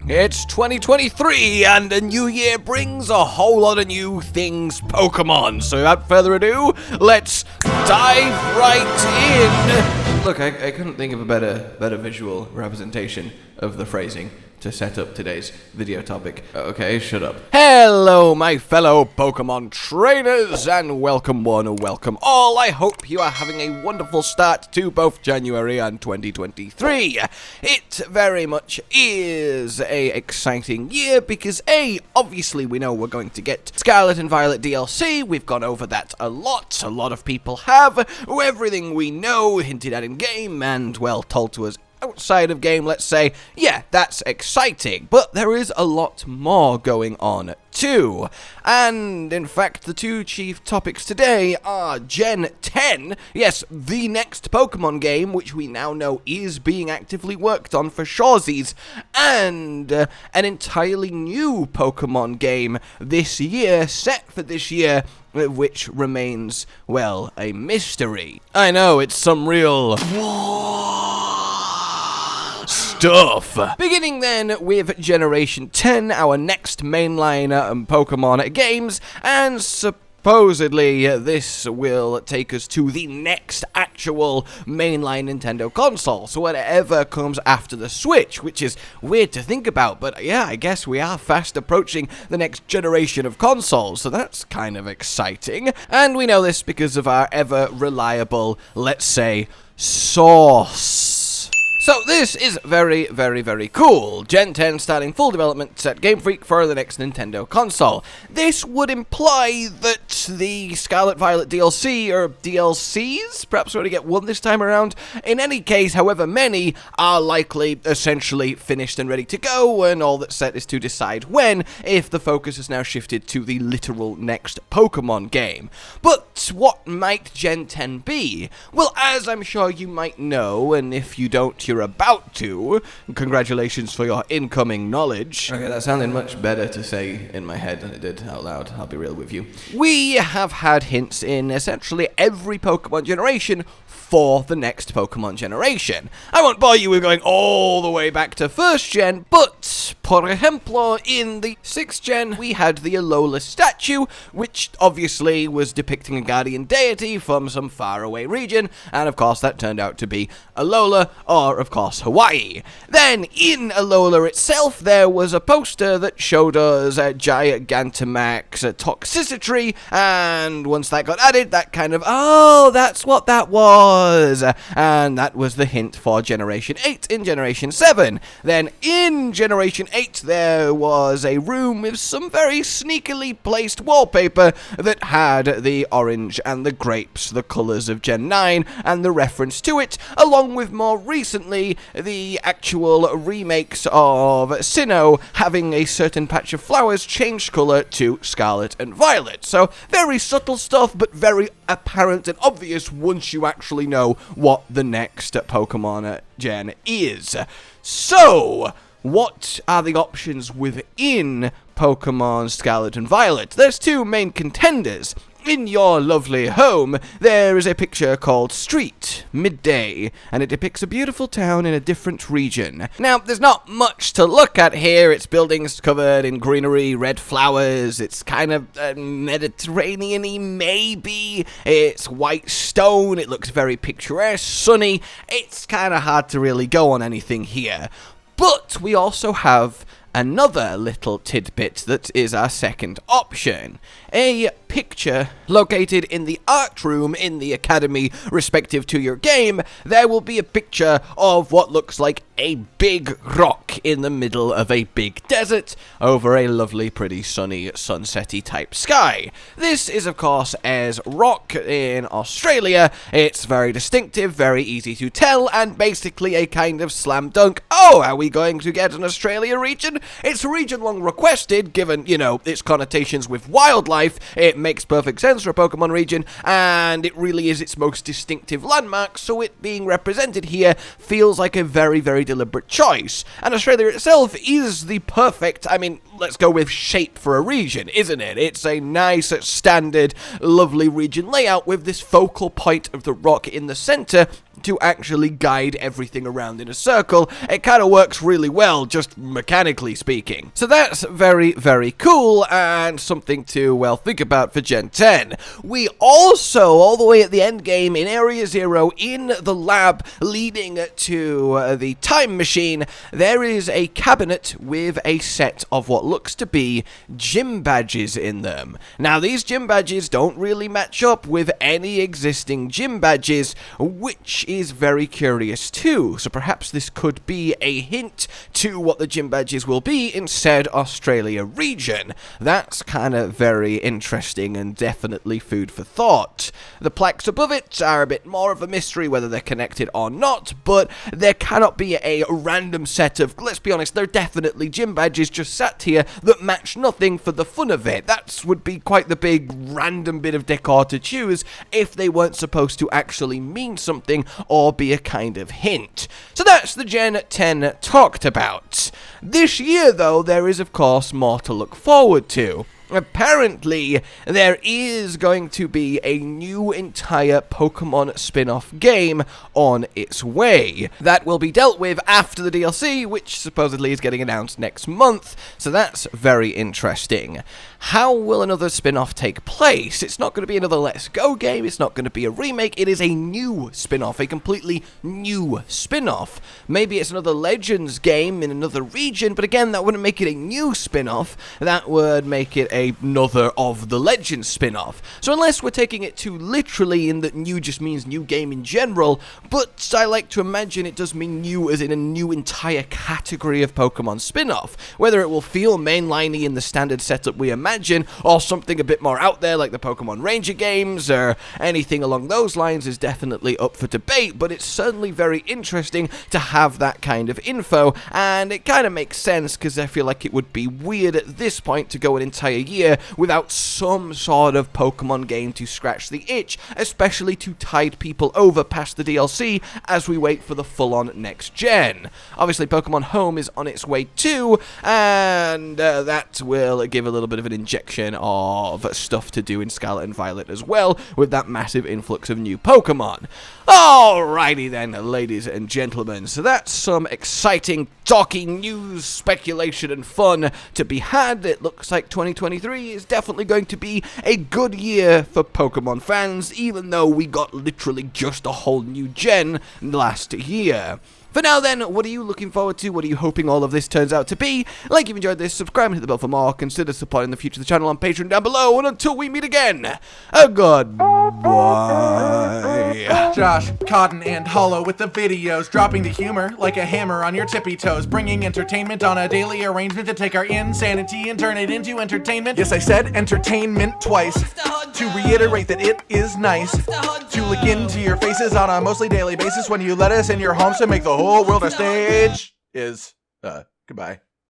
It's 2023 and a new year brings a whole lot of new things Pokemon. So without further ado, let's dive right in. Look, I couldn't think of a better visual representation of the phrasing to set up today's video topic. Okay, shut up. Hello, my fellow Pokemon trainers, and welcome one and welcome all. I hope you are having a wonderful start to both January and 2023. It very much is a exciting year because obviously we know we're going to get Scarlet and Violet DLC. We've gone over that a lot of people have. Everything we know, hinted at in game, and well, told to us outside of game, let's say, yeah, that's exciting, but there is a lot more going on too. And in fact, the two chief topics today are Gen 10, yes, the next Pokemon game, which we now know is being actively worked on for shoresies, and an entirely new Pokemon game this year, set for this year, which remains, well, a mystery. I know, it's some real stuff. Beginning then with Generation 10, our next mainline Pokemon games, and supposedly this will take us to the next actual mainline Nintendo console, so whatever comes after the Switch, which is weird to think about, but yeah, I guess we are fast approaching the next generation of consoles, so that's kind of exciting. And we know this because of our ever reliable, let's say, source. So this is very, very cool. Gen 10 starting full development at Game Freak for the next Nintendo console. This would imply that the Scarlet Violet DLC, or DLCs, perhaps we only get one this time around. In any case, however many, are likely essentially finished and ready to go, and all that's set is to decide when, if the focus has now shifted to the literal next Pokemon game. But what might Gen 10 be? Well, as I'm sure you might know, and if you don't, you're about to. Congratulations for your incoming knowledge. Okay, that sounded much better to say in my head than it did out loud, I'll be real with you. We have had hints in essentially every Pokemon generation for the next Pokemon generation. I won't bore you with going all the way back to 1st gen, but, por ejemplo, in the 6th gen, we had the Alola statue, which obviously was depicting a guardian deity from some faraway region, and of course that turned out to be Alola, or of course Hawaii. Then, in Alola itself, there was a poster that showed us a Gigantamax Toxicity, and once that got added, that kind of, oh, that's what that was. And that was the hint for Generation 8 in Generation 7. Then in Generation 8 there was a room with some very sneakily placed wallpaper that had the orange and the grapes, the colours of Gen 9, and the reference to it, along with more recently the actual remakes of Sinnoh having a certain patch of flowers change colour to Scarlet and Violet. So very subtle stuff, but very apparent and obvious once you actually know what the next Pokemon gen is. So, what are the options within Pokemon Scarlet and Violet? There's two main contenders. In your lovely home, there is a picture called Street Midday, and it depicts a beautiful town in a different region. Now, there's not much to look at here. It's buildings covered in greenery, red flowers. It's kind of Mediterranean-y, maybe. It's white stone. It looks very picturesque, sunny. It's kind of hard to really go on anything here. But we also have another little tidbit that is our second option. A picture located in the art room in the academy respective to your game. There will be a picture of what looks like a big rock in the middle of a big desert over a lovely, pretty sunny, sunsetty type sky. This is, of course, Ayers Rock in Australia. It's very distinctive, very easy to tell, and basically a kind of slam dunk. Oh, are we going to get an Australia region? It's a region long requested, given, you know, its connotations with wildlife. It makes perfect sense for a Pokemon region, and it really is its most distinctive landmark, so it being represented here feels like a very, very deliberate choice. And Australia itself is the perfect, I mean, let's go with shape for a region, isn't it? It's a nice, standard, lovely region layout with this focal point of the rock in the center, to actually guide everything around in a circle. It kind of works really well, just mechanically speaking. So that's very, very cool, and something to, well, think about for Gen 10. We also, all the way at the end game, in Area 0, in the lab leading to the time machine, there is a cabinet with a set of what looks to be gym badges in them. Now, these gym badges don't really match up with any existing gym badges, which is very curious too. So perhaps this could be a hint to what the gym badges will be in said Australia region. That's kind of very interesting and definitely food for thought. The plaques above it are a bit more of a mystery whether they're connected or not, but there cannot be a random set of, let's be honest, they're definitely gym badges just sat here that match nothing for the fun of it. That would be quite the big random bit of decor to choose if they weren't supposed to actually mean something or be a kind of hint. So that's the Gen 10 talked about. This year, though, there is of course more to look forward to. Apparently, there is going to be a new entire Pokemon spin-off game on its way. That will be dealt with after the DLC, which supposedly is getting announced next month, so that's very interesting. How will another spin-off take place? It's not going to be another Let's Go game, it's not going to be a remake, it is a new spin-off, a completely new spin-off. Maybe it's another Legends game in another region, but again, that wouldn't make it a new spin-off, that would make it another of the Legends spin-off. So unless we're taking it too literally in that new just means new game in general, but I like to imagine it does mean new as in a new entire category of Pokemon spin-off. Whether it will feel mainliney in the standard setup we imagine, or something a bit more out there like the Pokemon Ranger games, or anything along those lines is definitely up for debate, but it's certainly very interesting to have that kind of info, and it kind of makes sense because I feel like it would be weird at this point to go an entire year without some sort of Pokemon game to scratch the itch, especially to tide people over past the DLC as we wait for the full-on next gen. Obviously, Pokemon Home is on its way too, and that will give a little bit of an injection of stuff to do in Scarlet and Violet as well, with that massive influx of new Pokemon. Alrighty then, ladies and gentlemen, so that's some exciting talking news, speculation and fun to be had. It looks like 2023 is definitely going to be a good year for Pokemon fans, even though we got literally just a whole new gen last year. For now then, what are you looking forward to? What are you hoping all of this turns out to be? Like if you enjoyed this, subscribe and hit the bell for more. Consider supporting the future of the channel on Patreon down below. And until we meet again, goodbye. Josh, Cotton, and Hollow with the videos, dropping the humor like a hammer on your tippy toes, bringing entertainment on a daily arrangement to take our insanity and turn it into entertainment. Yes, I said entertainment twice, to reiterate that it is nice to look into your faces on a mostly daily basis when you let us in your homes to make the whole world a stage. Goodbye.